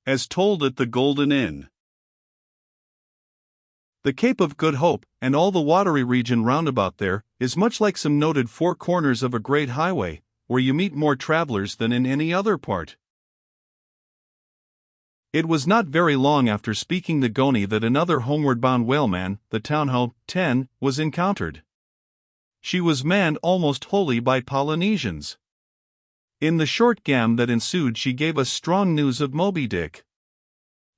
as told at the Golden Inn. The Cape of Good Hope, and all the watery region round about there, is much like some noted four corners of a great highway, where you meet more travelers than in any other part. It was not very long after speaking the Goni that another homeward-bound whaleman, the Townho 10, was encountered. She was manned almost wholly by Polynesians. In the short gam that ensued she gave us strong news of Moby-Dick.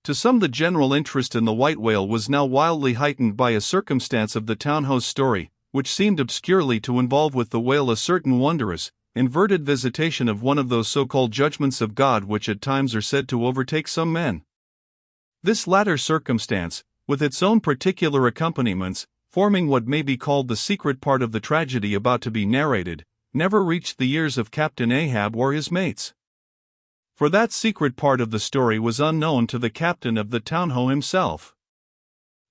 To some the general interest in the white whale was now wildly heightened by a circumstance of the Townho's story, which seemed obscurely to involve with the whale a certain wondrous, inverted visitation of one of those so-called judgments of God which at times are said to overtake some men. This latter circumstance, with its own particular accompaniments, forming what may be called the secret part of the tragedy about to be narrated, never reached the ears of Captain Ahab or his mates. For that secret part of the story was unknown to the captain of the Townho himself.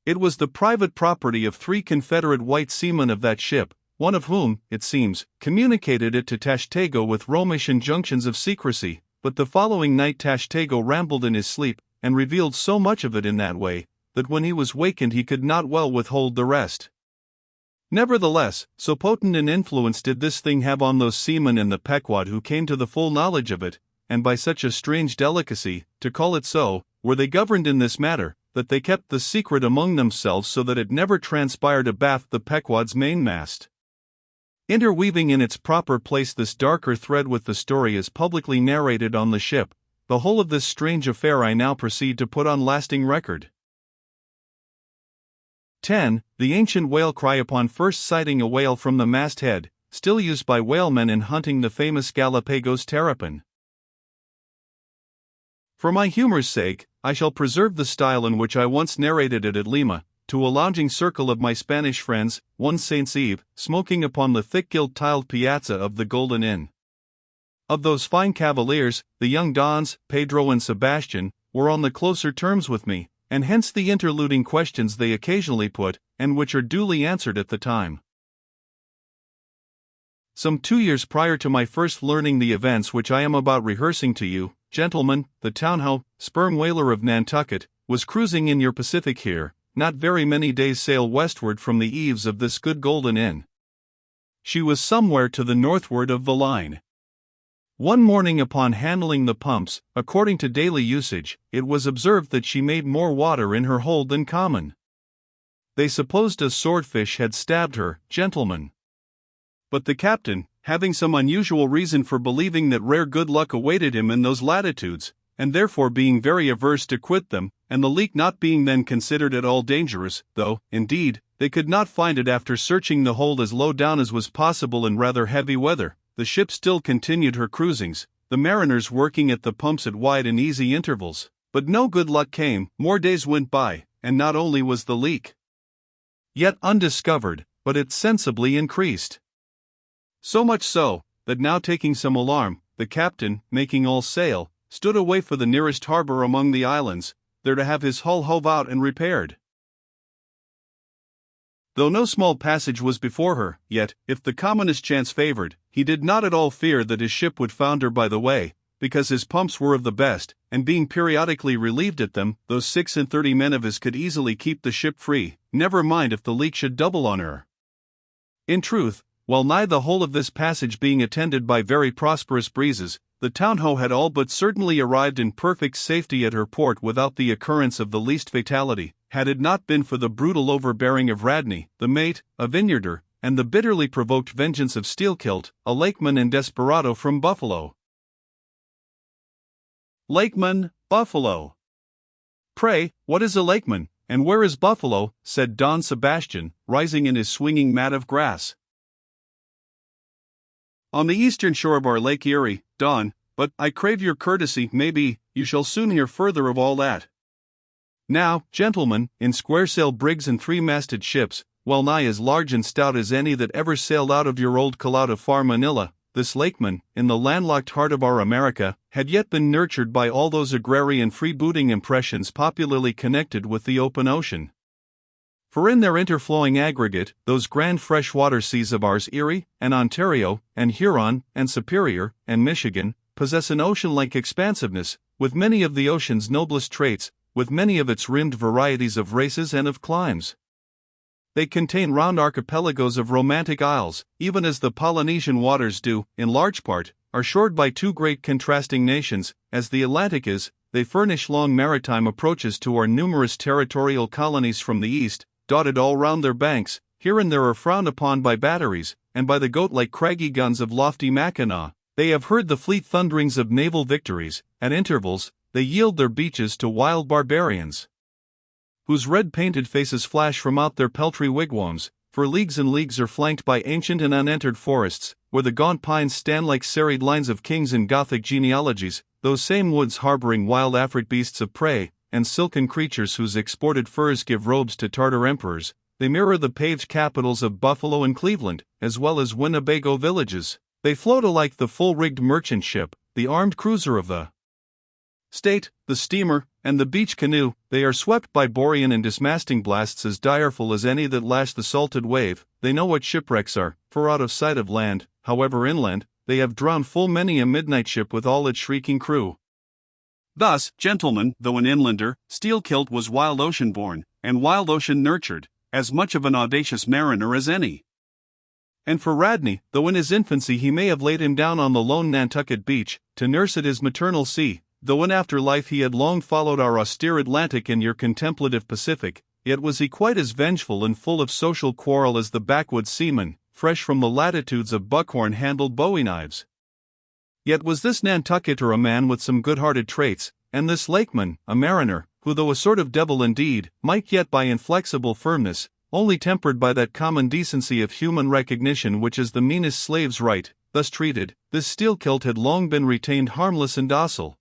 It was the private property of 3 Confederate white seamen of that ship, one of whom, it seems, communicated it to Tashtego with Romish injunctions of secrecy, but the following night Tashtego rambled in his sleep, and revealed so much of it in that way, that when he was wakened he could not well withhold the rest. Nevertheless, so potent an influence did this thing have on those seamen in the Pequod who came to the full knowledge of it, and by such a strange delicacy, to call it so, were they governed in this matter, that they kept the secret among themselves so that it never transpired abaft the Pequod's mainmast. Interweaving in its proper place this darker thread with the story as publicly narrated on the ship, the whole of this strange affair I now proceed to put on lasting record. 10. The ancient whale cry upon first sighting a whale from the masthead, still used by whalemen in hunting the famous Galapagos terrapin. For my humor's sake, I shall preserve the style in which I once narrated it at Lima, to a lounging circle of my Spanish friends, one Saint's Eve, smoking upon the thick gilt-tiled piazza of the Golden Inn. Of those fine cavaliers, the young Dons, Pedro and Sebastian, were on the closer terms with me, and hence the interluding questions they occasionally put, and which are duly answered at the time. Some 2 years prior to my first learning the events which I am about rehearsing to you, gentlemen, the Townho, sperm whaler of Nantucket, was cruising in your Pacific here, not very many days' sail westward from the eaves of this good Golden Inn. She was somewhere to the northward of the line. One morning upon handling the pumps, according to daily usage, it was observed that she made more water in her hold than common. They supposed a swordfish had stabbed her, gentlemen. But the captain, having some unusual reason for believing that rare good luck awaited him in those latitudes, and therefore being very averse to quit them, and the leak not being then considered at all dangerous, though, indeed, they could not find it after searching the hold as low down as was possible in rather heavy weather, the ship still continued her cruisings, the mariners working at the pumps at wide and easy intervals, but no good luck came. More days went by, and not only was the leak yet undiscovered, but it sensibly increased. So much so, that now taking some alarm, the captain, making all sail, stood away for the nearest harbor among the islands, there to have his hull hove out and repaired. Though no small passage was before her, yet, if the commonest chance favored, he did not at all fear that his ship would founder by the way, because his pumps were of the best, and being periodically relieved at them, those 36 men of his could easily keep the ship free, never mind if the leak should double on her. In truth, while nigh the whole of this passage being attended by very prosperous breezes, the Townho had all but certainly arrived in perfect safety at her port without the occurrence of the least fatality, had it not been for the brutal overbearing of Radney, the mate, a vineyarder, and the bitterly provoked vengeance of Steelkilt, a lakeman and desperado from Buffalo. Lakeman, Buffalo. Pray, what is a lakeman, and where is Buffalo? Said Don Sebastian, rising in his swinging mat of grass. On the eastern shore of our Lake Erie, Don, but I crave your courtesy, maybe, you shall soon hear further of all that. Now, gentlemen, in square-sail brigs and 3-masted ships, well nigh as large and stout as any that ever sailed out of your old calout of far Manila, this lakeman, in the landlocked heart of our America, had yet been nurtured by all those agrarian freebooting impressions popularly connected with the open ocean. For in their interflowing aggregate, those grand freshwater seas of ours, Erie, and Ontario, and Huron, and Superior, and Michigan, possess an ocean-like expansiveness, with many of the ocean's noblest traits, with many of its rimmed varieties of races and of climes. They contain round archipelagos of romantic isles, even as the Polynesian waters do, in large part, are shored by two great contrasting nations. As the Atlantic is, they furnish long maritime approaches to our numerous territorial colonies from the east, dotted all round their banks. Here and there are frowned upon by batteries, and by the goat-like craggy guns of lofty Mackinaw. They have heard the fleet thunderings of naval victories. At intervals, they yield their beaches to wild barbarians, whose red-painted faces flash from out their peltry wigwams. For leagues and leagues are flanked by ancient and unentered forests, where the gaunt pines stand like serried lines of kings and Gothic genealogies, those same woods harboring wild Afric beasts of prey, and silken creatures whose exported furs give robes to Tartar emperors. They mirror the paved capitals of Buffalo and Cleveland, as well as Winnebago villages. They float alike the full-rigged merchant ship, the armed cruiser of the state, the steamer, and the beach canoe. They are swept by borean and dismasting blasts as direful as any that lash the salted wave. They know what shipwrecks are, for out of sight of land, however inland, they have drowned full many a midnight ship with all its shrieking crew. Thus, gentlemen, though an inlander, Steelkilt was wild ocean born, and wild ocean nurtured, as much of an audacious mariner as any. And for Radney, though in his infancy he may have laid him down on the lone Nantucket beach, to nurse at his maternal sea, though in after life he had long followed our austere Atlantic and your contemplative Pacific, yet was he quite as vengeful and full of social quarrel as the backwoods seaman, fresh from the latitudes of buckhorn-handled bowie knives. Yet was this Nantucketer a man with some good-hearted traits, and this Lakeman, a mariner, who though a sort of devil indeed, might yet by inflexible firmness, only tempered by that common decency of human recognition which is the meanest slave's right, thus treated, this Steelkilt had long been retained harmless and docile.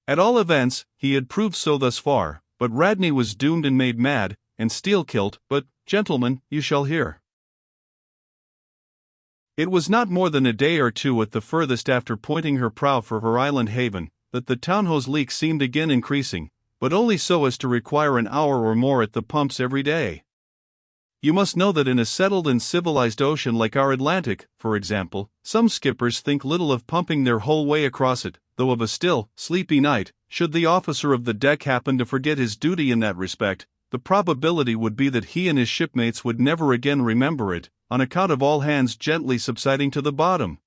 At all events, he had proved so thus far, but Radney was doomed and made mad, and Steelkilt, but, gentlemen, you shall hear. It was not more than a day or two at the furthest after pointing her prow for her island haven, that the Townhoe's leak seemed again increasing, but only so as to require an hour or more at the pumps every day. You must know that in a settled and civilized ocean like our Atlantic, for example, some skippers think little of pumping their whole way across it, though of a still, sleepy night, should the officer of the deck happen to forget his duty in that respect, the probability would be that he and his shipmates would never again remember it, on account of all hands gently subsiding to the bottom.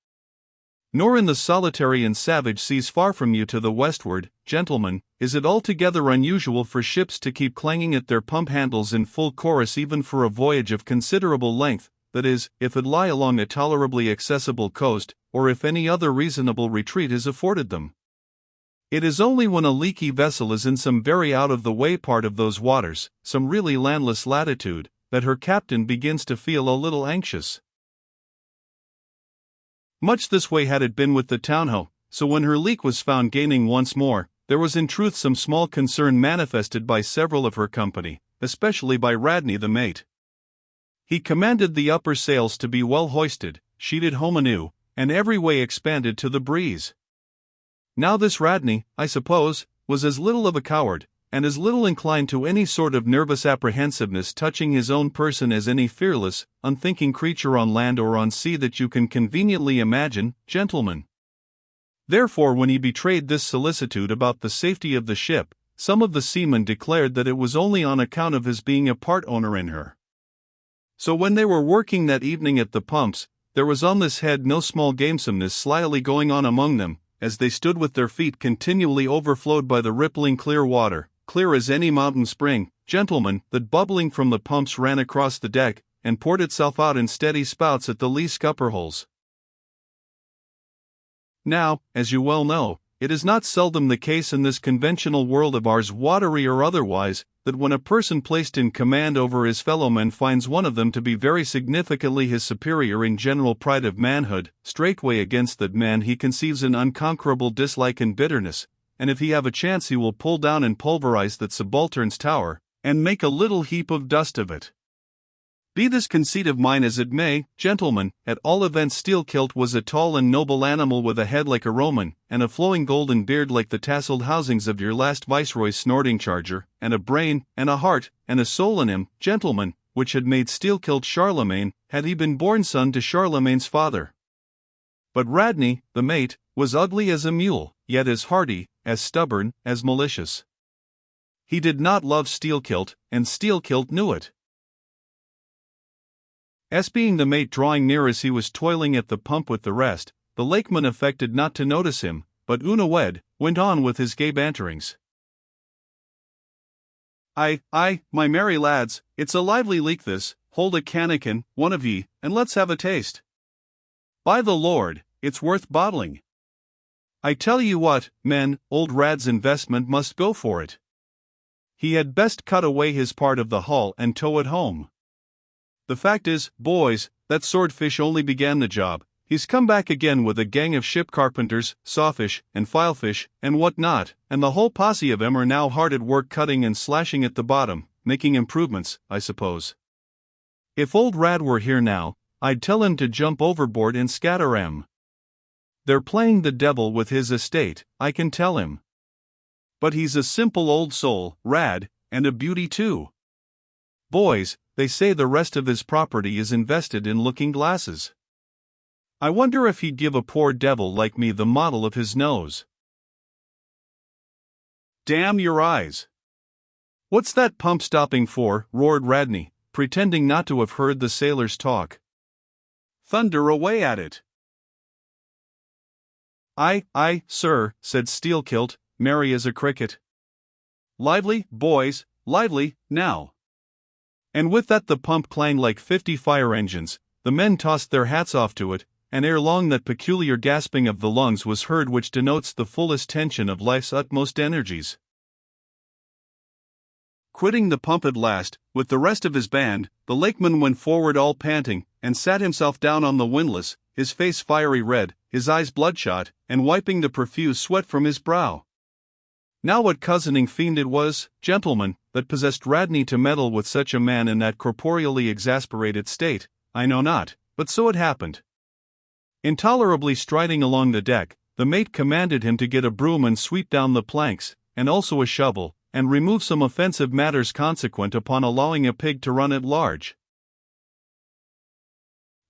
Nor in the solitary and savage seas far from you to the westward, gentlemen, is it altogether unusual for ships to keep clanging at their pump handles in full chorus even for a voyage of considerable length, that is, if it lie along a tolerably accessible coast, or if any other reasonable retreat is afforded them. It is only when a leaky vessel is in some very out-of-the-way part of those waters, some really landless latitude, that her captain begins to feel a little anxious. Much this way had it been with the Townhoe, so when her leak was found gaining once more, there was in truth some small concern manifested by several of her company, especially by Radney the mate. He commanded the upper sails to be well hoisted, sheeted home anew, and every way expanded to the breeze. Now this Radney, I suppose, was as little of a coward, and as little inclined to any sort of nervous apprehensiveness touching his own person as any fearless, unthinking creature on land or on sea that you can conveniently imagine, gentlemen. Therefore when he betrayed this solicitude about the safety of the ship, some of the seamen declared that it was only on account of his being a part owner in her. So when they were working that evening at the pumps, there was on this head no small gamesomeness slyly going on among them, as they stood with their feet continually overflowed by the rippling clear water, clear as any mountain spring, gentlemen, that bubbling from the pumps ran across the deck, and poured itself out in steady spouts at the lee scupper holes. Now, as you well know, it is not seldom the case in this conventional world of ours, watery or otherwise, that when a person placed in command over his fellowmen finds one of them to be very significantly his superior in general pride of manhood, straightway against that man he conceives an unconquerable dislike and bitterness, and if he have a chance he will pull down and pulverize that subaltern's tower, and make a little heap of dust of it. Be this conceit of mine as it may, gentlemen, at all events Steelkilt was a tall and noble animal with a head like a Roman, and a flowing golden beard like the tasselled housings of your last viceroy's snorting charger, and a brain, and a heart, and a soul in him, gentlemen, which had made Steelkilt Charlemagne, had he been born son to Charlemagne's father. But Radney, the mate, was ugly as a mule, yet as hearty, as stubborn, as malicious. He did not love Steelkilt, and Steelkilt knew it. As being the mate drawing near as he was toiling at the pump with the rest, the lakeman affected not to notice him, but unawed, went on with his gay banterings. "Aye, my merry lads, it's a lively leak this, hold a cannikin, one of ye, and let's have a taste. By the Lord, it's worth bottling. I tell you what, men, old Rad's investment must go for it. He had best cut away his part of the hull and tow it home. The fact is, boys, that swordfish only began the job. He's come back again with a gang of ship carpenters, sawfish, and filefish, and what not, and the whole posse of 'em are now hard at work cutting and slashing at the bottom, making improvements, I suppose. If old Rad were here now, I'd tell him to jump overboard and scatter 'em. They're playing the devil with his estate, I can tell him. But he's a simple old soul, Rad, and a beauty too. Boys, they say the rest of his property is invested in looking glasses. I wonder if he'd give a poor devil like me the model of his nose." "Damn your eyes! What's that pump stopping for?" roared Radney, pretending not to have heard the sailors talk. "Thunder away at it!" Aye, sir," said Steelkilt, merry as a cricket. "Lively, boys, lively, now!" And with that the pump clanged like 50 fire engines, the men tossed their hats off to it, and ere long that peculiar gasping of the lungs was heard which denotes the fullest tension of life's utmost energies. Quitting the pump at last, with the rest of his band, the lakeman went forward all panting, and sat himself down on the windlass, his face fiery red, his eyes bloodshot, and wiping the profuse sweat from his brow. Now what cozening fiend it was, gentlemen, that possessed Radney to meddle with such a man in that corporeally exasperated state, I know not, but so it happened. Intolerably striding along the deck, the mate commanded him to get a broom and sweep down the planks, and also a shovel, and remove some offensive matters consequent upon allowing a pig to run at large.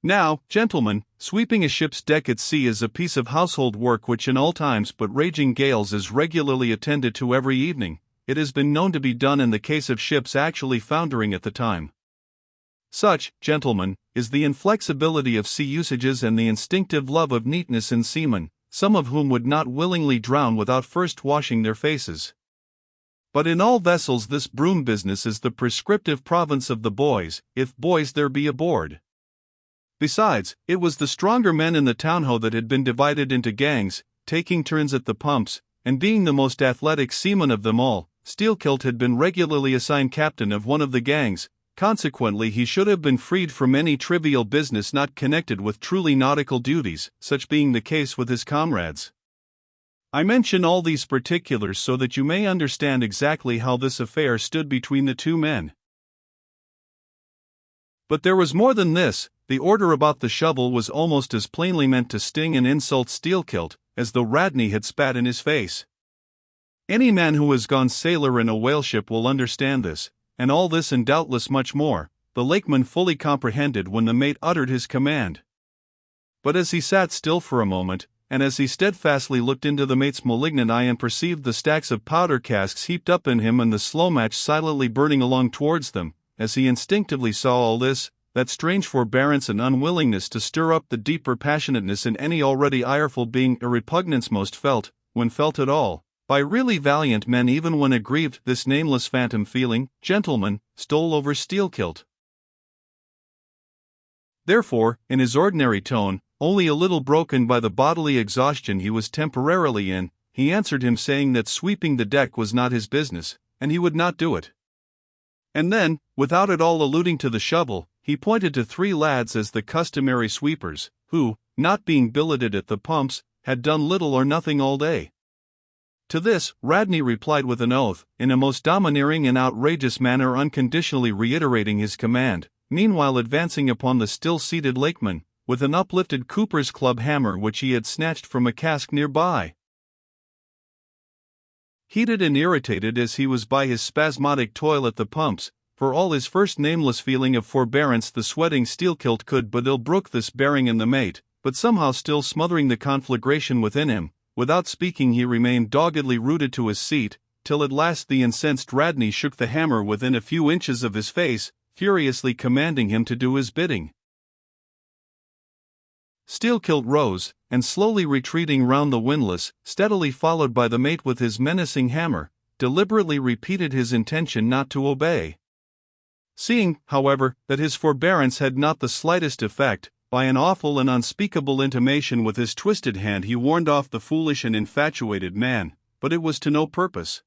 Now, gentlemen, sweeping a ship's deck at sea is a piece of household work which in all times but raging gales is regularly attended to every evening. It has been known to be done in the case of ships actually foundering at the time. Such, gentlemen, is the inflexibility of sea usages and the instinctive love of neatness in seamen, some of whom would not willingly drown without first washing their faces. But in all vessels this broom business is the prescriptive province of the boys, if boys there be aboard. Besides, it was the stronger men in the town-ho that had been divided into gangs, taking turns at the pumps, and being the most athletic seaman of them all, Steelkilt had been regularly assigned captain of one of the gangs. Consequently he should have been freed from any trivial business not connected with truly nautical duties, such being the case with his comrades. I mention all these particulars so that you may understand exactly how this affair stood between the two men. But there was more than this. The order about the shovel was almost as plainly meant to sting and insult Steelkilt, as though Radney had spat in his face. Any man who has gone sailor in a whaleship will understand this, and all this and doubtless much more, the lakeman fully comprehended when the mate uttered his command. But as he sat still for a moment, and as he steadfastly looked into the mate's malignant eye and perceived the stacks of powder casks heaped up in him and the slow match silently burning along towards them, as he instinctively saw all this, that strange forbearance and unwillingness to stir up the deeper passionateness in any already ireful being a repugnance most felt, when felt at all, by really valiant men even when aggrieved, this nameless phantom feeling, gentlemen, stole over Steelkilt. Therefore, in his ordinary tone, only a little broken by the bodily exhaustion he was temporarily in, he answered him saying that sweeping the deck was not his business, and he would not do it. And then, without at all alluding to the shovel, he pointed to 3 lads as the customary sweepers, who, not being billeted at the pumps, had done little or nothing all day. To this, Radney replied with an oath, in a most domineering and outrageous manner, unconditionally reiterating his command, meanwhile advancing upon the still-seated lakeman, with an uplifted cooper's club hammer which he had snatched from a cask near by. Heated and irritated as he was by his spasmodic toil at the pumps, for all his first nameless feeling of forbearance, the sweating Steelkilt could but ill brook this bearing in the mate, but somehow still smothering the conflagration within him, without speaking he remained doggedly rooted to his seat, till at last the incensed Radney shook the hammer within a few inches of his face, furiously commanding him to do his bidding. Steelkilt rose, and slowly retreating round the windlass, steadily followed by the mate with his menacing hammer, deliberately repeated his intention not to obey. Seeing, however, that his forbearance had not the slightest effect, by an awful and unspeakable intimation with his twisted hand he warned off the foolish and infatuated man, but it was to no purpose.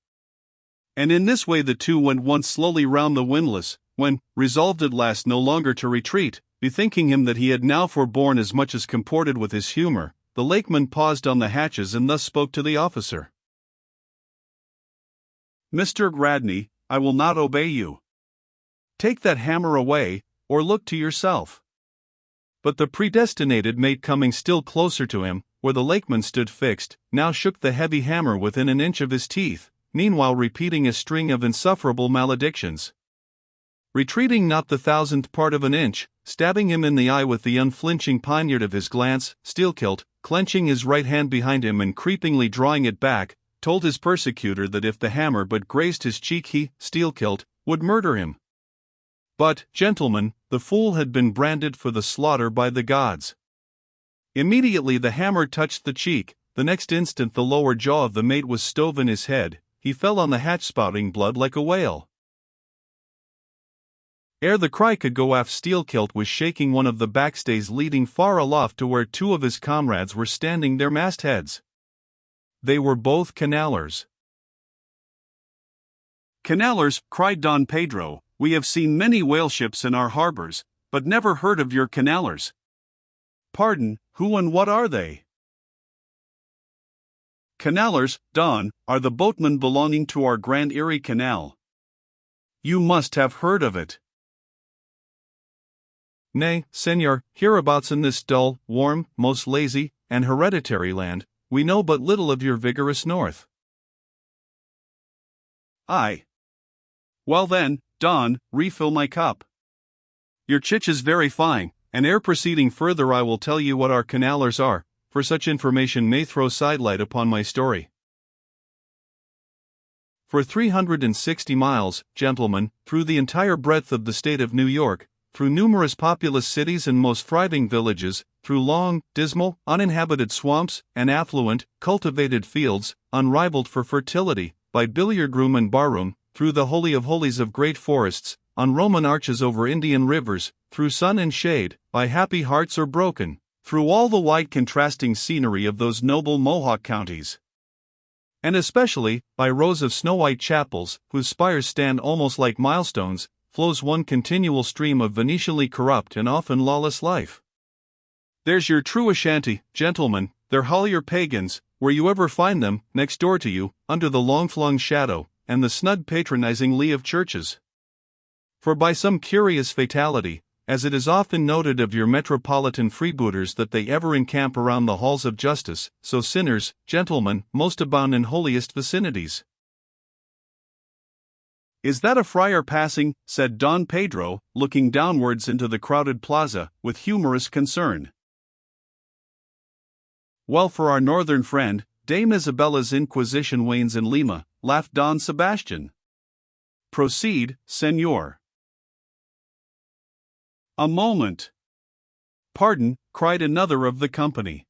And in this way the two went once slowly round the windlass, when, resolved at last no longer to retreat, bethinking him that he had now forborne as much as comported with his humour, the lakeman paused on the hatches and thus spoke to the officer. "Mr. Radney, I will not obey you. Take that hammer away, or look to yourself." But the predestinated mate, coming still closer to him, where the lakeman stood fixed, now shook the heavy hammer within an inch of his teeth, meanwhile repeating a string of insufferable maledictions. Retreating not the thousandth part of an inch, stabbing him in the eye with the unflinching poniard of his glance, Steelkilt, clenching his right hand behind him and creepingly drawing it back, told his persecutor that if the hammer but grazed his cheek he, Steelkilt, would murder him. But, gentlemen, the fool had been branded for the slaughter by the gods. Immediately the hammer touched the cheek, the next instant the lower jaw of the mate was stove in his head, he fell on the hatch spouting blood like a whale. Ere the cry could go aft, Steelkilt was shaking one of the backstays leading far aloft to where two of his comrades were standing their mastheads. They were both canallers. "Canallers," cried Don Pedro, "we have seen many whale ships in our harbors, but never heard of your canallers." "Pardon, who and what are they?" "Canallers, Don, are the boatmen belonging to our Grand Erie Canal. You must have heard of it." "Nay, senor, hereabouts in this dull, warm, most lazy, and hereditary land, we know but little of your vigorous north." "Aye. Well then, Don, refill my cup. Your chich is very fine, and ere proceeding further I will tell you what our canallers are, for such information may throw sidelight upon my story. For 360 miles, gentlemen, through the entire breadth of the state of New York, through numerous populous cities and most thriving villages, through long, dismal, uninhabited swamps, and affluent, cultivated fields, unrivaled for fertility, by billiard room and barroom, through the holy of holies of great forests, on Roman arches over Indian rivers, through sun and shade, by happy hearts or broken, through all the wide contrasting scenery of those noble Mohawk counties, and especially, by rows of snow-white chapels, whose spires stand almost like milestones, flows one continual stream of Venetianly corrupt and often lawless life. There's your true Ashanti, gentlemen, they're holier pagans, where you ever find them, next door to you, under the long-flung shadow, and the snug patronizing lee of churches. For by some curious fatality, as it is often noted of your metropolitan freebooters that they ever encamp around the halls of justice, so sinners, gentlemen, most abound in holiest vicinities. "Is that a friar passing?" said Don Pedro, looking downwards into the crowded plaza, with humorous concern. "Well, for our northern friend, Dame Isabella's Inquisition wanes in Lima," laughed Don Sebastian. "Proceed, senor." "A moment." "Pardon," cried another of the company.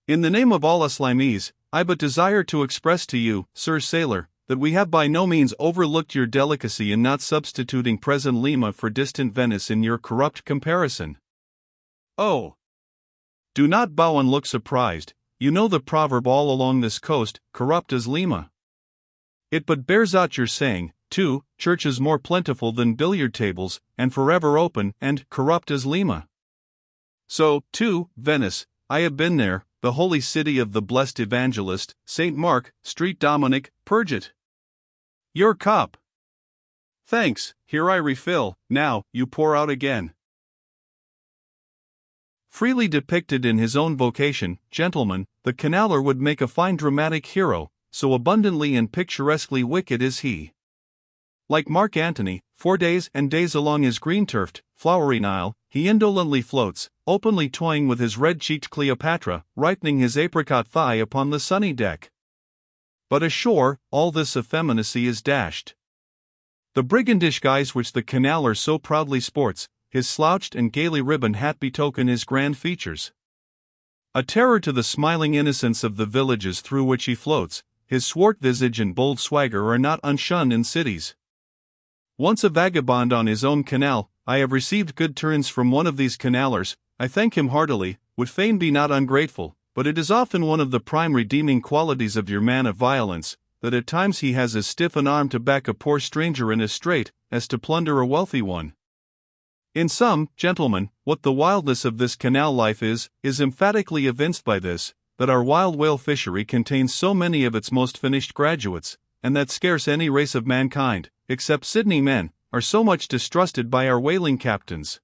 "In the name of all us Limese, I but desire to express to you, Sir Sailor, that we have by no means overlooked your delicacy in not substituting present Lima for distant Venice in your corrupt comparison. Oh! Do not bow and look surprised, you know the proverb all along this coast, corrupt as Lima. It but bears out your saying, too, churches more plentiful than billiard tables, and forever open, and corrupt as Lima. So, too, Venice, I have been there, the holy city of the blessed evangelist, St. Mark, Street Dominic, Purgit. Your cup. Thanks, here I refill, now, you pour out again. Freely depicted in his own vocation, gentlemen, the canaller would make a fine dramatic hero, so abundantly and picturesquely wicked is he. Like Mark Antony, 4 days and days along his green-turfed, flowery Nile, he indolently floats, openly toying with his red-cheeked Cleopatra, ripening his apricot thigh upon the sunny deck. But ashore, all this effeminacy is dashed. The brigandish guise which the canaller so proudly sports, his slouched and gaily ribboned hat betoken his grand features. A terror to the smiling innocence of the villages through which he floats, his swart visage and bold swagger are not unshunned in cities. Once a vagabond on his own canal, I have received good turns from one of these canallers. I thank him heartily, would fain be not ungrateful, but it is often one of the prime redeeming qualities of your man of violence, that at times he has as stiff an arm to back a poor stranger in a strait, as to plunder a wealthy one. In sum, gentlemen, what the wildness of this canal life is emphatically evinced by this, that our wild whale fishery contains so many of its most finished graduates, and that scarce any race of mankind, except Sydney men, are so much distrusted by our whaling captains.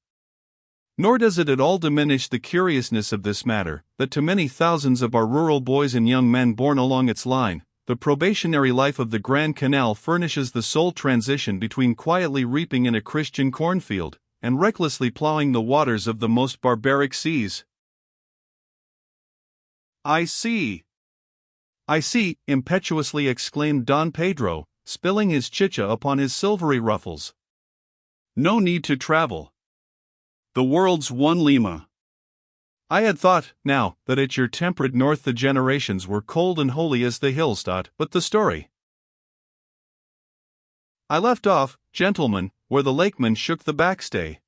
Nor does it at all diminish the curiousness of this matter, that to many thousands of our rural boys and young men born along its line, the probationary life of the Grand Canal furnishes the sole transition between quietly reaping in a Christian cornfield, and recklessly plowing the waters of the most barbaric seas. I see, impetuously exclaimed Don Pedro, spilling his chicha upon his silvery ruffles. No need to travel. The world's one Lima. I had thought, now, that at your temperate north the generations were cold and holy as the hills. But the story. I left off, gentlemen, where the lakeman shook the backstay.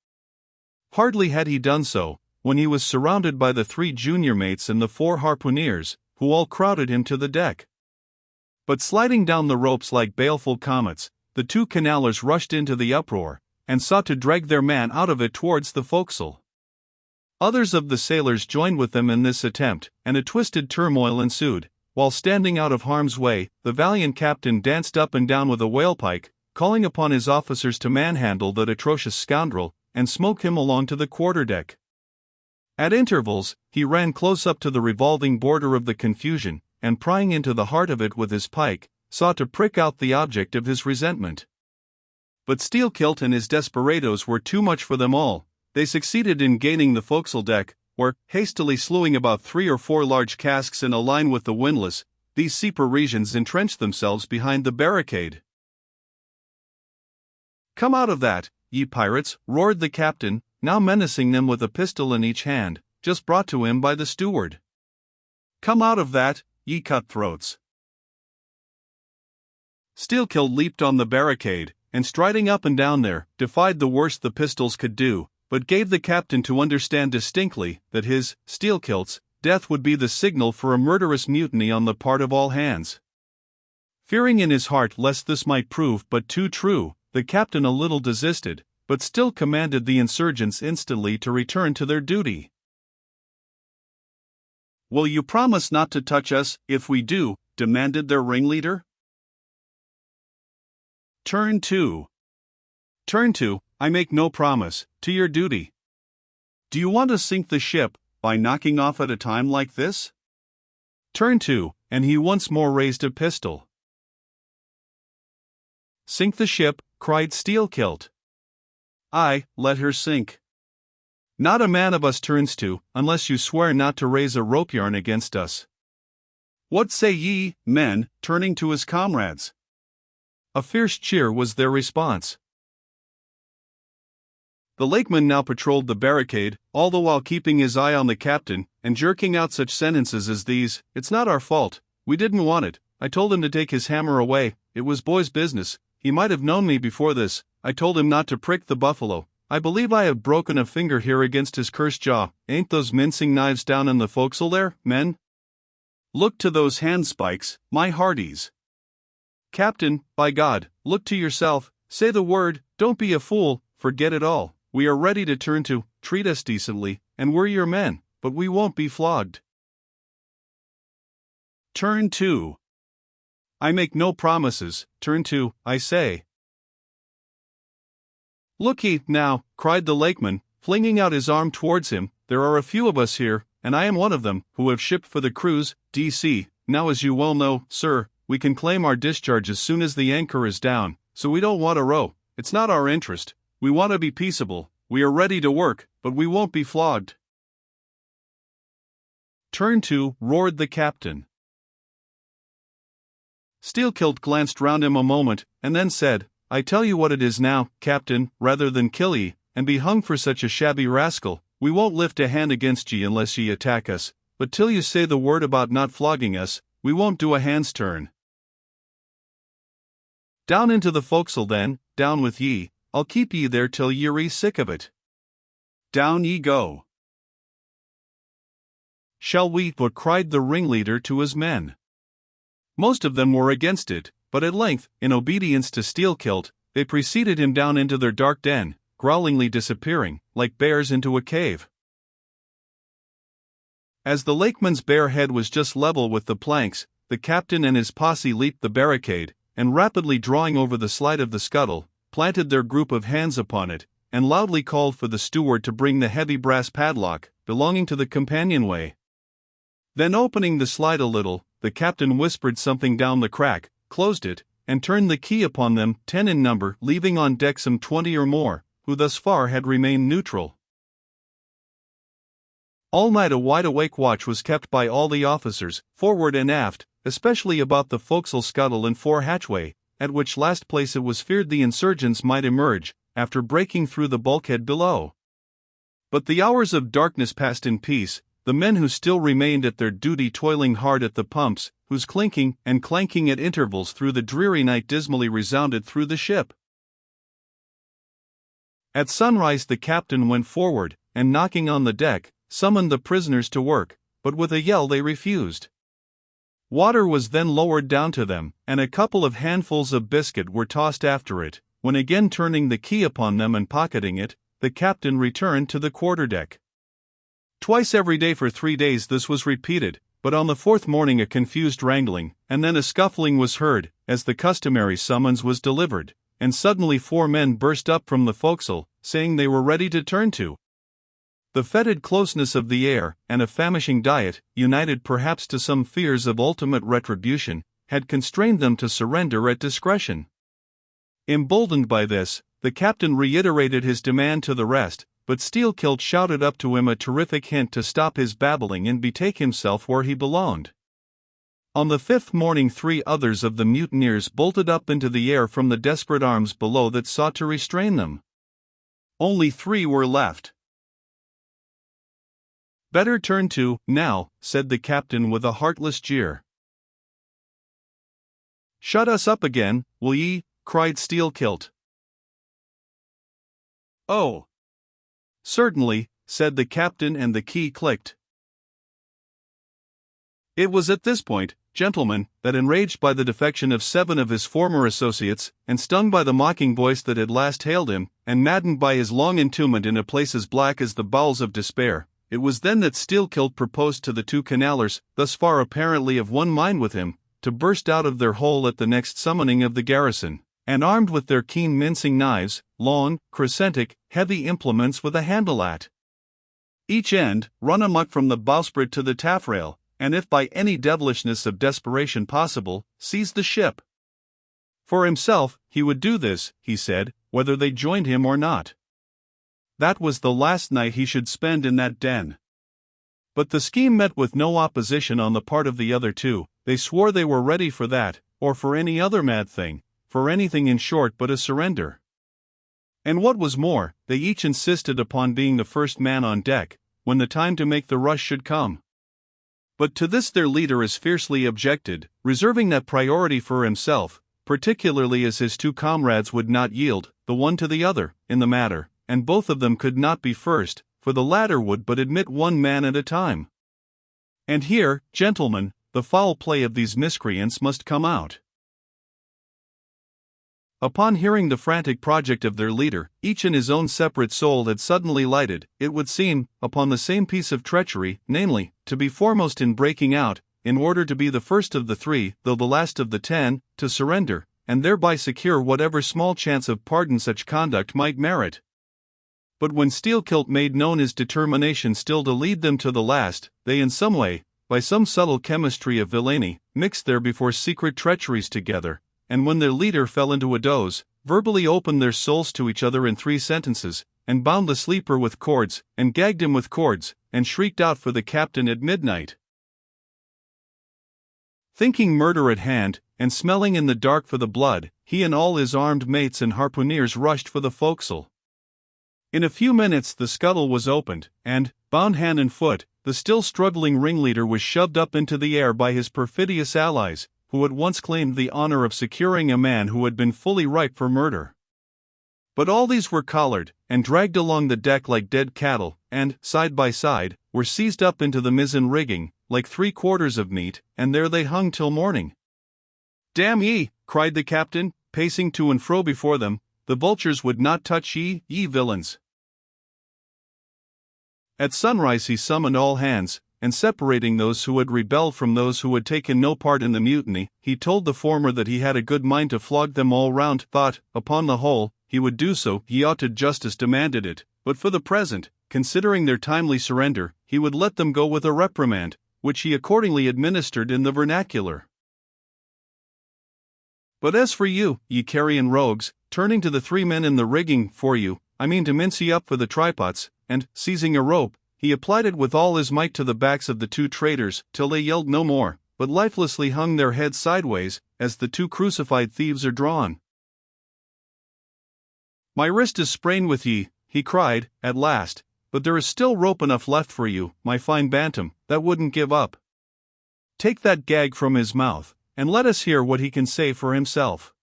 Hardly had he done so, when he was surrounded by the 3 junior mates and the 4 harpooneers, who all crowded him to the deck. But sliding down the ropes like baleful comets, the 2 canallers rushed into the uproar, and sought to drag their man out of it towards the forecastle. Others of the sailors joined with them in this attempt, and a twisted turmoil ensued. While standing out of harm's way, the valiant captain danced up and down with a whalepike, calling upon his officers to manhandle that atrocious scoundrel, and smoke him along to the quarterdeck. At intervals, he ran close up to the revolving border of the confusion, and prying into the heart of it with his pike, sought to prick out the object of his resentment. But Steelkilt and his desperadoes were too much for them all. They succeeded in gaining the forecastle deck, where, hastily slewing about 3 or 4 large casks in a line with the windlass, these sea Parisians entrenched themselves behind the barricade. "Come out of that, ye pirates!" roared the captain, now menacing them with a pistol in each hand, just brought to him by the steward. "Come out of that, ye cutthroats!" Steelkilt leaped on the barricade, and striding up and down there, defied the worst the pistols could do, but gave the captain to understand distinctly that his, Steelkilt's, death would be the signal for a murderous mutiny on the part of all hands. Fearing in his heart lest this might prove but too true, the captain a little desisted, but still commanded the insurgents instantly to return to their duty. "Will you promise not to touch us, if we do?" demanded their ringleader. Turn 2. I make no promise, to your duty. Do you want to sink the ship, by knocking off at a time like this? Turn 2, and he once more raised a pistol. "Sink the ship," cried Steelkilt. "Aye, let her sink. Not a man of us turns to, unless you swear not to raise a rope yarn against us. What say ye, men?" turning to his comrades. A fierce cheer was their response. The lakeman now patrolled the barricade, all the while keeping his eye on the captain, and jerking out such sentences as these: "It's not our fault. We didn't want it. I told him to take his hammer away. It was boy's business. He might have known me before this. I told him not to prick the buffalo. I believe I have broken a finger here against his cursed jaw. Ain't those mincing knives down in the forecastle there, men? Look to those handspikes, my hearties. Captain, by God, look to yourself. Say the word. Don't be a fool. Forget it all. We are ready to turn to. Treat us decently, and we're your men, but we won't be flogged." Turn 2. I make no promises. Turn 2, I say. "Look ye, now," cried the lakeman, flinging out his arm towards him, "there are a few of us here, and I am one of them, who have shipped for the cruise, D.C. Now, as you well know, sir, we can claim our discharge as soon as the anchor is down, so we don't want to row. It's not our interest. We want to be peaceable. We are ready to work, but but we won't be flogged." "Turn to," roared the captain. Steelkilt glanced round him a moment, and then said, "I tell you what it is now, Captain, rather than kill ye, and be hung for such a shabby rascal, we won't lift a hand against ye unless ye attack us, but till you say the word about not flogging us, we won't do a hand's turn. Down into the forecastle then, down with ye, I'll keep ye there till ye're sick of it. Down ye go." "Shall we?" cried the ringleader to his men. Most of them were against it, but at length, in obedience to Steelkilt, they preceded him down into their dark den, growlingly disappearing, like bears into a cave. As the lakeman's bare head was just level with the planks, the captain and his posse leaped the barricade, and rapidly drawing over the slide of the scuttle, planted their group of hands upon it, and loudly called for the steward to bring the heavy brass padlock, belonging to the companionway. Then opening the slide a little, the captain whispered something down the crack, closed it, and turned the key upon them, 10 in number, leaving on deck some 20 or more, who thus far had remained neutral. All night a wide-awake watch was kept by all the officers, forward and aft, especially about the forecastle scuttle and fore hatchway, at which last place it was feared the insurgents might emerge, after breaking through the bulkhead below. But the hours of darkness passed in peace, the men who still remained at their duty toiling hard at the pumps, whose clinking and clanking at intervals through the dreary night dismally resounded through the ship. At sunrise the captain went forward, and knocking on the deck, summoned the prisoners to work, but with a yell they refused. Water was then lowered down to them, and a couple of handfuls of biscuit were tossed after it, when again turning the key upon them and pocketing it, the captain returned to the quarterdeck. Twice every day for 3 days this was repeated, but on the 4th morning a confused wrangling, and then a scuffling was heard, as the customary summons was delivered, and suddenly 4 men burst up from the forecastle, saying they were ready to turn to. The fetid closeness of the air, and a famishing diet, united perhaps to some fears of ultimate retribution, had constrained them to surrender at discretion. Emboldened by this, the captain reiterated his demand to the rest, but Steelkilt shouted up to him a terrific hint to stop his babbling and betake himself where he belonged. On the 5th morning 3 others of the mutineers bolted up into the air from the desperate arms below that sought to restrain them. Only 3 were left. "Better turn to, now," said the captain with a heartless jeer. "Shut us up again, will ye?" cried Steelkilt. "Oh, certainly," said the captain, and the key clicked. It was at this point, gentlemen, that enraged by the defection of 7 of his former associates, and stung by the mocking voice that had last hailed him, and maddened by his long entombment in a place as black as the bowels of despair, it was then that Steelkilt proposed to the 2 canallers, thus far apparently of one mind with him, to burst out of their hole at the next summoning of the garrison, and armed with their keen mincing knives, long, crescentic, heavy implements with a handle at each end, run amuck from the bowsprit to the taffrail, and if by any devilishness of desperation possible, seize the ship. For himself, he would do this, he said, whether they joined him or not. That was the last night he should spend in that den. But the scheme met with no opposition on the part of the other 2, they swore they were ready for that, or for any other mad thing, for anything in short but a surrender. And what was more, they each insisted upon being the first man on deck, when the time to make the rush should come. But to this their leader as fiercely objected, reserving that priority for himself, particularly as his 2 comrades would not yield, the one to the other, in the matter, and both of them could not be first, for the latter would but admit 1 man at a time. And here, gentlemen, the foul play of these miscreants must come out. Upon hearing the frantic project of their leader, each in his own separate soul had suddenly lighted, it would seem, upon the same piece of treachery, namely, to be foremost in breaking out, in order to be the first of the 3, though the last of the 10, to surrender, and thereby secure whatever small chance of pardon such conduct might merit. But when Steelkilt made known his determination still to lead them to the last, they in some way, by some subtle chemistry of villainy, mixed their before secret treacheries together, and when their leader fell into a doze, verbally opened their souls to each other in 3 sentences, and bound the sleeper with cords, and gagged him with cords, and shrieked out for the captain at midnight. Thinking murder at hand, and smelling in the dark for the blood, he and all his armed mates and harpooneers rushed for the forecastle. In a few minutes the scuttle was opened, and, bound hand and foot, the still struggling ringleader was shoved up into the air by his perfidious allies, who at once claimed the honor of securing a man who had been fully ripe for murder. But all these were collared, and dragged along the deck like dead cattle, and, side by side, were seized up into the mizzen rigging, like 3/4 of meat, and there they hung till morning. "Damn ye!" cried the captain, pacing to and fro before them, "the vultures would not touch ye, ye villains." At sunrise he summoned all hands, and separating those who had rebelled from those who had taken no part in the mutiny, he told the former that he had a good mind to flog them all round, thought, upon the whole, he would do so, he ought to justice demanded it, but for the present, considering their timely surrender, he would let them go with a reprimand, which he accordingly administered in the vernacular. "But as for you, ye carrion rogues," turning to the 3 men in the rigging, "for you, I mean to mince ye up for the trypots," and, seizing a rope, he applied it with all his might to the backs of the 2 traitors, till they yelled no more, but lifelessly hung their heads sideways, as the 2 crucified thieves are drawn. "My wrist is sprained with ye," he cried, at last, "but there is still rope enough left for you, my fine bantam, that wouldn't give up. Take that gag from his mouth, and let us hear what he can say for himself."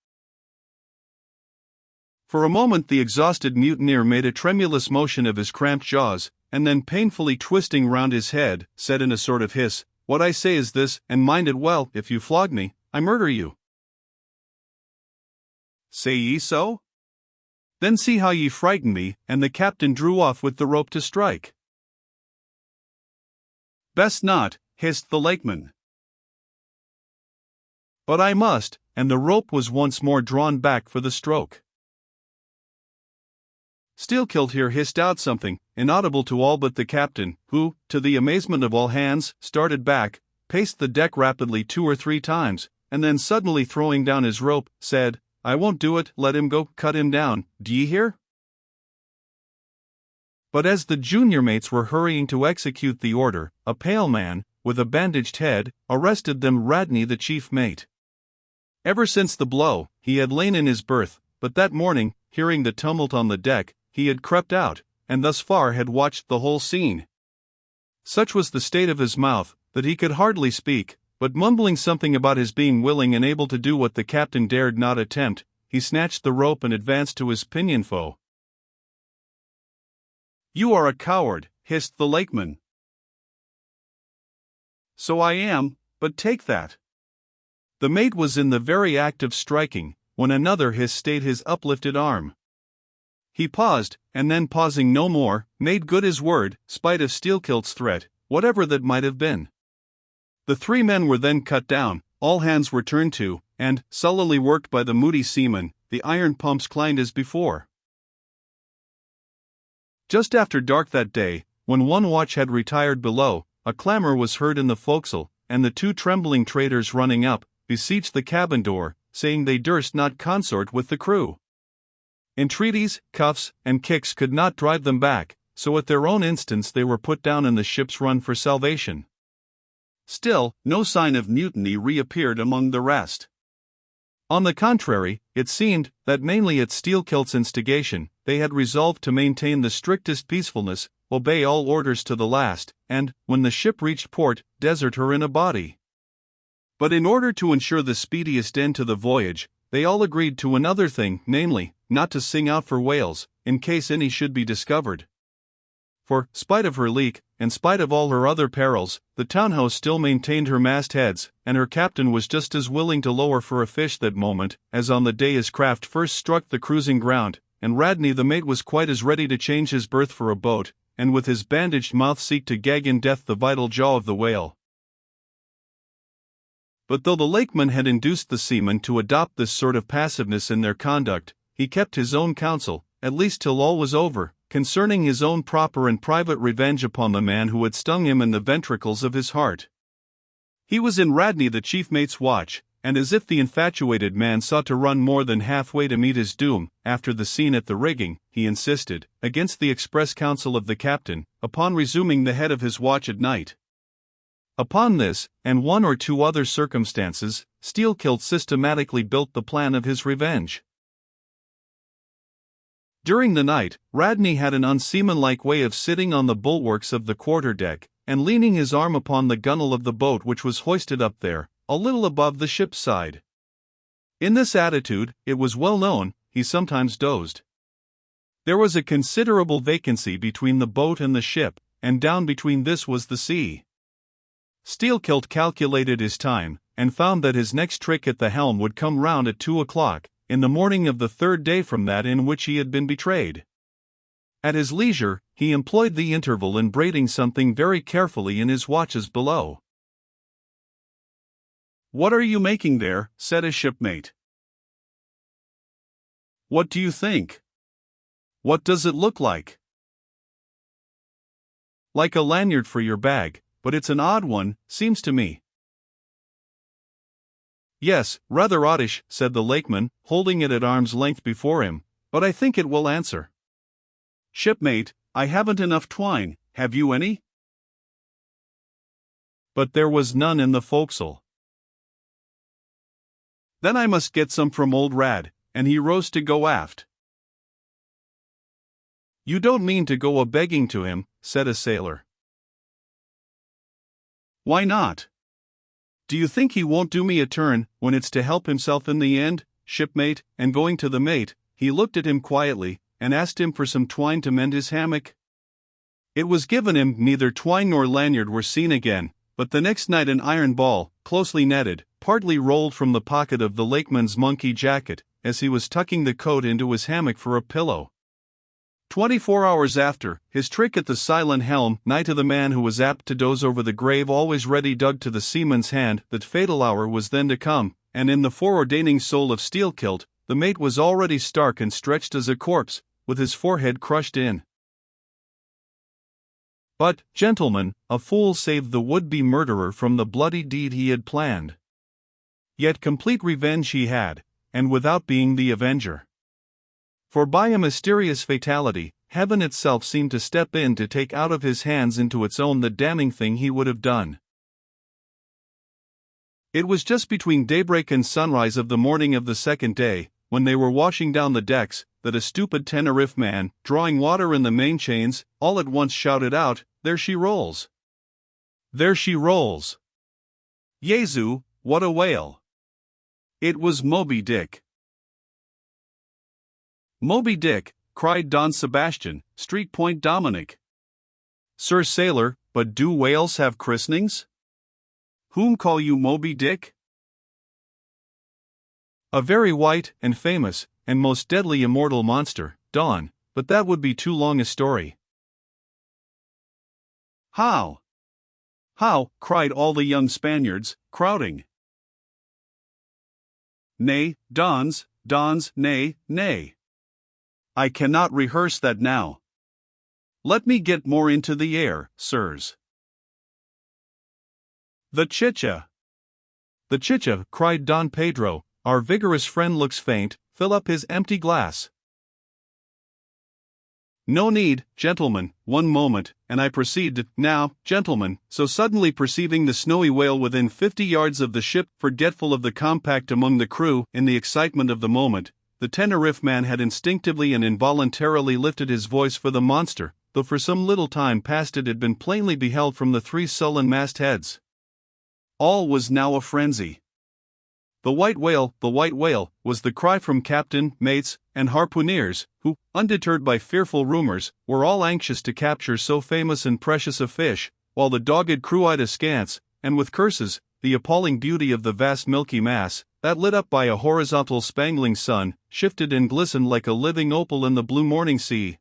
For a moment the exhausted mutineer made a tremulous motion of his cramped jaws, and then painfully twisting round his head, said in a sort of hiss, "What I say is this, and mind it well, if you flog me, I murder you." "Say ye so? Then see how ye frighten me," and the captain drew off with the rope to strike. "Best not," hissed the lakeman. "But I must," and the rope was once more drawn back for the stroke. Steelkilt here hissed out something, inaudible to all but the captain, who, to the amazement of all hands, started back, paced the deck rapidly 2 or 3 times, and then suddenly throwing down his rope, said, "I won't do it, let him go, cut him down, d'ye hear?" But as the junior mates were hurrying to execute the order, a pale man, with a bandaged head, arrested them. Radney, the chief mate. Ever since the blow, he had lain in his berth, but that morning, hearing the tumult on the deck, he had crept out, and thus far had watched the whole scene. Such was the state of his mouth, that he could hardly speak, but mumbling something about his being willing and able to do what the captain dared not attempt, he snatched the rope and advanced to his pinioned foe. "You are a coward," hissed the lakeman. "So I am, but take that." The mate was in the very act of striking, when another hiss stayed his uplifted arm. He paused, and then pausing no more, made good his word, spite of Steelkilt's threat, whatever that might have been. The 3 men were then cut down, all hands were turned to, and, sullenly worked by the moody seamen, the iron pumps clanged as before. Just after dark that day, when one watch had retired below, a clamor was heard in the forecastle, and the 2 trembling traitors running up, beseeched the cabin door, saying they durst not consort with the crew. Entreaties, cuffs, and kicks could not drive them back, so at their own instance they were put down in the ship's run for salvation. Still, no sign of mutiny reappeared among the rest. On the contrary, it seemed that mainly at Steelkilt's instigation, they had resolved to maintain the strictest peacefulness, obey all orders to the last, and, when the ship reached port, desert her in a body. But in order to ensure the speediest end to the voyage, they all agreed to another thing, namely, not to sing out for whales, in case any should be discovered. For, spite of her leak, and spite of all her other perils, the townhouse still maintained her mastheads, and her captain was just as willing to lower for a fish that moment, as on the day his craft first struck the cruising ground, and Radney the mate was quite as ready to change his berth for a boat, and with his bandaged mouth seek to gag in death the vital jaw of the whale. But though the lakeman had induced the seamen to adopt this sort of passiveness in their conduct, he kept his own counsel, at least till all was over, concerning his own proper and private revenge upon the man who had stung him in the ventricles of his heart. He was in Radney the chief mate's watch, and as if the infatuated man sought to run more than halfway to meet his doom, after the scene at the rigging, he insisted, against the express counsel of the captain, upon resuming the head of his watch at night. Upon this, and one or two other circumstances, Steelkilt systematically built the plan of his revenge. During the night, Radney had an unseamanlike way of sitting on the bulwarks of the quarter-deck, and leaning his arm upon the gunwale of the boat which was hoisted up there, a little above the ship's side. In this attitude, it was well known, he sometimes dozed. There was a considerable vacancy between the boat and the ship, and down between this was the sea. Steelkilt calculated his time, and found that his next trick at the helm would come round at 2 o'clock, in the morning of the third day from that in which he had been betrayed. At his leisure, he employed the interval in braiding something very carefully in his watches below. "What are you making there?" said his shipmate. "What do you think? What does it look like?" "Like a lanyard for your bag, but it's an odd one, seems to me." "Yes, rather oddish," said the lakeman, holding it at arm's length before him, "but I think it will answer." "Shipmate, I haven't enough twine, have you any?" But there was none in the forecastle. "Then I must get some from old Rad," and he rose to go aft. "You don't mean to go a-begging to him," said a sailor. "Why not? Do you think he won't do me a turn, when it's to help himself in the end, shipmate?" And going to the mate, he looked at him quietly, and asked him for some twine to mend his hammock. It was given him. Neither twine nor lanyard were seen again, but the next night an iron ball, closely netted, partly rolled from the pocket of the lakeman's monkey jacket, as he was tucking the coat into his hammock for a pillow. 24 hours after, his trick at the silent helm, nigh to the man who was apt to doze over the grave always ready dug to the seaman's hand, that fatal hour was then to come, and in the foreordaining soul of Steelkilt, the mate was already stark and stretched as a corpse, with his forehead crushed in. But, gentlemen, a fool saved the would-be murderer from the bloody deed he had planned. Yet complete revenge he had, and without being the avenger. For by a mysterious fatality, heaven itself seemed to step in to take out of his hands into its own the damning thing he would have done. It was just between daybreak and sunrise of the morning of the second day, when they were washing down the decks, that a stupid Tenerife man, drawing water in the main-chains, all at once shouted out, "There she rolls! There she rolls! Jesu, what a whale!" It was Moby-Dick. "Moby-Dick," cried Don Sebastian, Street Point Dominic. "Sir Sailor, but do whales have christenings? Whom call you Moby-Dick?" "A very white, and famous, and most deadly immortal monster, Don, but that would be too long a story." "How? How?" cried all the young Spaniards, crowding. "Nay, Dons, nay, nay. I cannot rehearse that now. Let me get more into the air, sirs." "The chicha! The chicha!" cried Don Pedro. "Our vigorous friend looks faint, fill up his empty glass." "No need, gentlemen, one moment, and I proceed. Now, gentlemen," so suddenly perceiving the snowy whale within 50 yards of the ship, forgetful of the compact among the crew, in the excitement of the moment, the Tenerife man had instinctively and involuntarily lifted his voice for the monster, though for some little time past it had been plainly beheld from the 3 sullen mastheads. All was now a frenzy. The white whale, was the cry from captain, mates, and harpooneers, who, undeterred by fearful rumors, were all anxious to capture so famous and precious a fish, while the dogged crew eyed askance, and with curses, the appalling beauty of the vast milky mass, that lit up by a horizontal spangling sun, shifted and glistened like a living opal in the blue morning sea.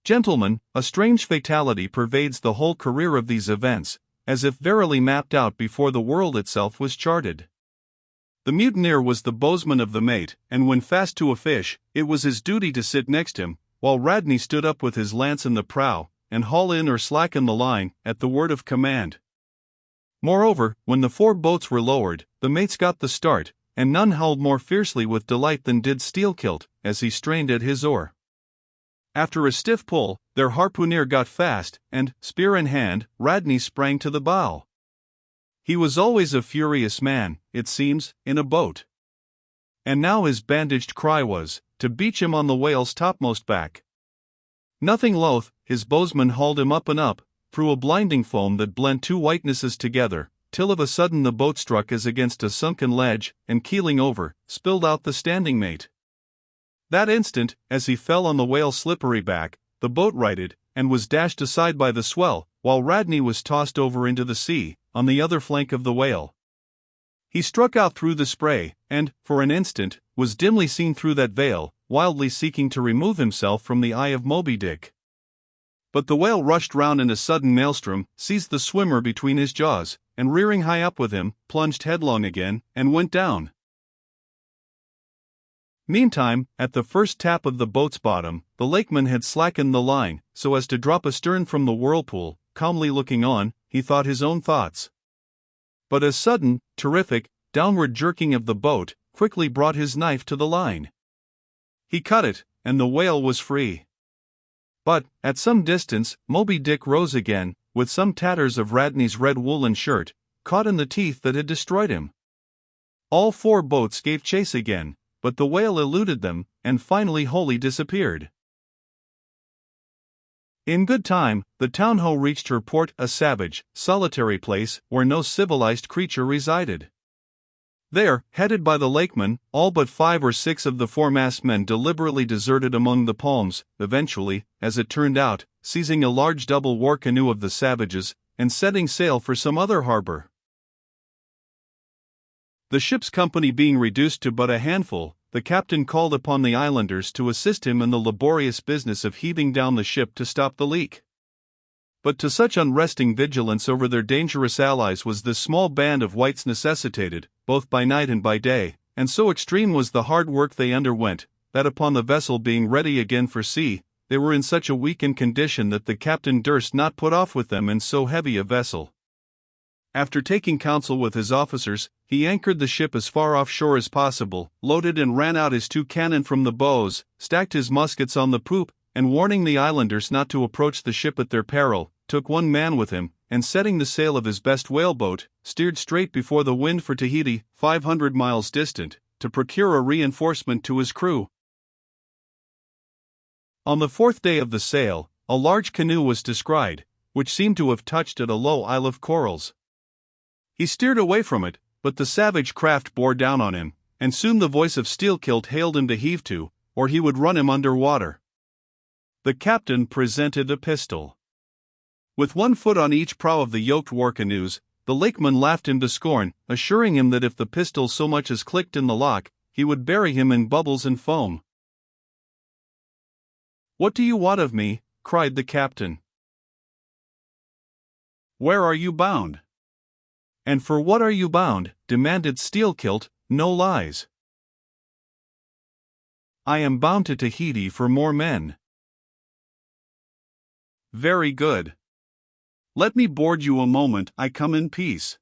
Gentlemen, a strange fatality pervades the whole career of these events, as if verily mapped out before the world itself was charted. The mutineer was the bowsman of the mate, and when fast to a fish, it was his duty to sit next him, while Radney stood up with his lance in the prow, and haul in or slacken the line, at the word of command. Moreover, when the 4 boats were lowered, the mates got the start, and none howled more fiercely with delight than did Steelkilt, as he strained at his oar. After a stiff pull, their harpooner got fast, and, spear in hand, Radney sprang to the bow. He was always a furious man, it seems, in a boat. And now his bandaged cry was, to beach him on the whale's topmost back. Nothing loath, his bowsman hauled him up and up, through a blinding foam that blent 2 whitenesses together, till of a sudden the boat struck as against a sunken ledge, and keeling over, spilled out the standing mate. That instant, as he fell on the whale's slippery back, the boat righted, and was dashed aside by the swell, while Radney was tossed over into the sea, on the other flank of the whale. He struck out through the spray, and, for an instant, was dimly seen through that veil, wildly seeking to remove himself from the eye of Moby-Dick. But the whale rushed round in a sudden maelstrom, seized the swimmer between his jaws, and rearing high up with him, plunged headlong again, and went down. Meantime, at the first tap of the boat's bottom, the lakeman had slackened the line, so as to drop astern from the whirlpool. Calmly looking on, he thought his own thoughts. But a sudden, terrific, downward jerking of the boat quickly brought his knife to the line. He cut it, and the whale was free. But, at some distance, Moby-Dick rose again, with some tatters of Radney's red woolen shirt, caught in the teeth that had destroyed him. All 4 boats gave chase again, but the whale eluded them, and finally wholly disappeared. In good time, the Townho reached her port, a savage, solitary place where no civilized creature resided. There, headed by the lakeman, all but 5 or 6 of the foremast men deliberately deserted among the palms, eventually, as it turned out, seizing a large double war canoe of the savages, and setting sail for some other harbor. The ship's company being reduced to but a handful, the captain called upon the islanders to assist him in the laborious business of heaving down the ship to stop the leak. But to such unresting vigilance over their dangerous allies was this small band of whites necessitated, both by night and by day, and so extreme was the hard work they underwent, that upon the vessel being ready again for sea, they were in such a weakened condition that the captain durst not put off with them in so heavy a vessel. After taking counsel with his officers, he anchored the ship as far offshore as possible, loaded and ran out his 2 cannon from the bows, stacked his muskets on the poop, and warning the islanders not to approach the ship at their peril, took 1 man with him, and setting the sail of his best whaleboat, steered straight before the wind for Tahiti, 500 miles distant, to procure a reinforcement to his crew. On the 4th day of the sail, a large canoe was descried, which seemed to have touched at a low isle of corals. He steered away from it, but the savage craft bore down on him, and soon the voice of Steelkilt hailed him to heave to, or he would run him under water. The captain presented a pistol. With 1 foot on each prow of the yoked war canoes, the lakeman laughed him to scorn, assuring him that if the pistol so much as clicked in the lock, he would bury him in bubbles and foam. "What do you want of me?" cried the captain. "Where are you bound?" "And for what are you bound?" demanded Steelkilt, no lies. "I am bound to Tahiti for more men." "Very good. Let me board you a moment, I come in peace."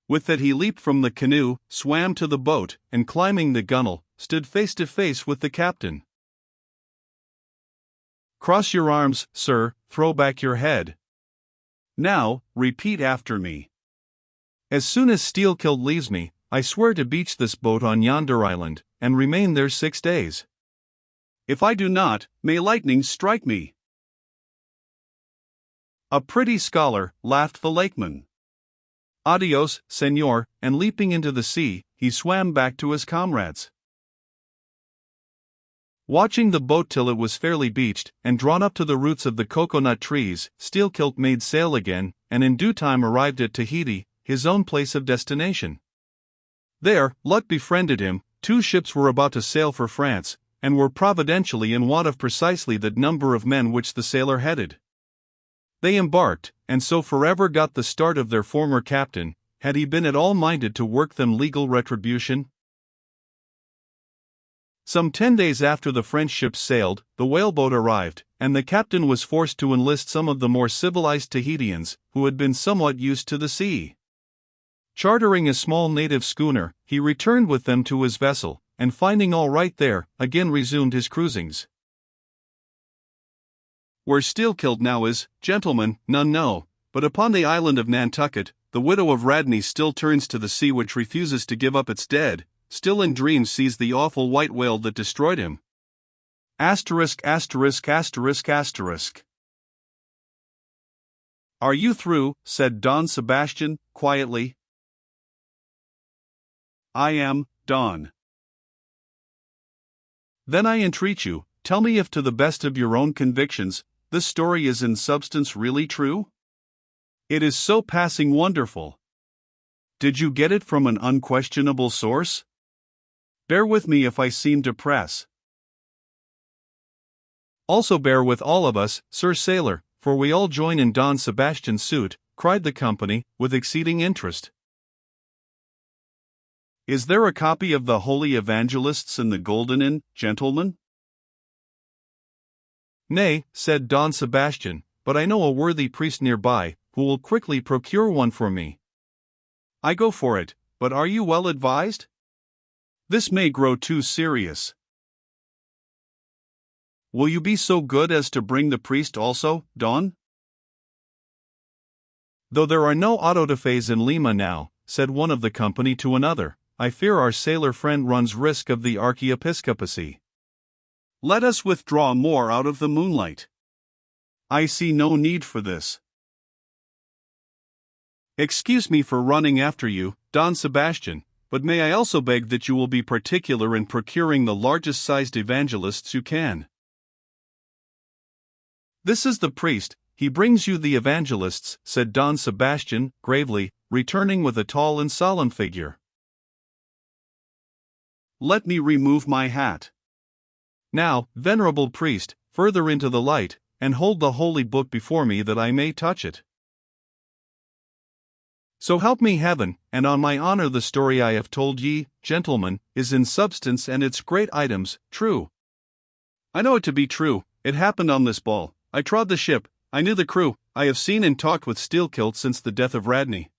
With that he leaped from the canoe, swam to the boat, and climbing the gunwale, stood face to face with the captain. "Cross your arms, sir, throw back your head. Now, repeat after me. As soon as Steelkilt leaves me, I swear to beach this boat on yonder island, and remain there 6 days. If I do not, may lightning strike me." "A pretty scholar," laughed the lakeman. "Adios, senor," and leaping into the sea, he swam back to his comrades. Watching the boat till it was fairly beached, and drawn up to the roots of the coconut trees, Steelkilt made sail again, and in due time arrived at Tahiti, his own place of destination. There, luck befriended him. 2 ships were about to sail for France, and were providentially in want of precisely the number of men which the sailor headed. They embarked, and so forever got the start of their former captain, had he been at all minded to work them legal retribution. Some 10 days after the French ships sailed, the whaleboat arrived, and the captain was forced to enlist some of the more civilized Tahitians, who had been somewhat used to the sea. Chartering a small native schooner, he returned with them to his vessel, and finding all right there, again resumed his cruisings. Where Steelkilt now is, gentlemen, none know, but upon the island of Nantucket, the widow of Radney still turns to the sea which refuses to give up its dead, still in dreams sees the awful white whale that destroyed him. Asterisk asterisk asterisk asterisk. Are you through? Said Don Sebastian, quietly. I am, Don. Then I entreat you, tell me if to the best of your own convictions, this story is in substance really true? It is so passing wonderful. Did you get it from an unquestionable source? Bear with me if I seem to press. Also bear with all of us, Sir Sailor, for we all join in Don Sebastian's suit, cried the company, with exceeding interest. Is there a copy of the Holy Evangelists in the Golden Inn, gentlemen? Nay, said Don Sebastian, but I know a worthy priest nearby, who will quickly procure one for me. I go for it, but are you well advised? This may grow too serious. Will you be so good as to bring the priest also, Don? Though there are no autodafés in Lima now, said one of the company to another, I fear our sailor friend runs risk of the archiepiscopacy. Let us withdraw more out of the moonlight. I see no need for this. Excuse me for running after you, Don Sebastian, but may I also beg that you will be particular in procuring the largest-sized evangelists you can. This is the priest, he brings you the evangelists, said Don Sebastian, gravely, returning with a tall and solemn figure. Let me remove my hat. Now, venerable priest, further into the light, and hold the holy book before me that I may touch it. So help me heaven, and on my honor the story I have told ye, gentlemen, is in substance and its great items, true. I know it to be true, it happened on this ball, I trod the ship, I knew the crew, I have seen and talked with Steelkilt since the death of Radney.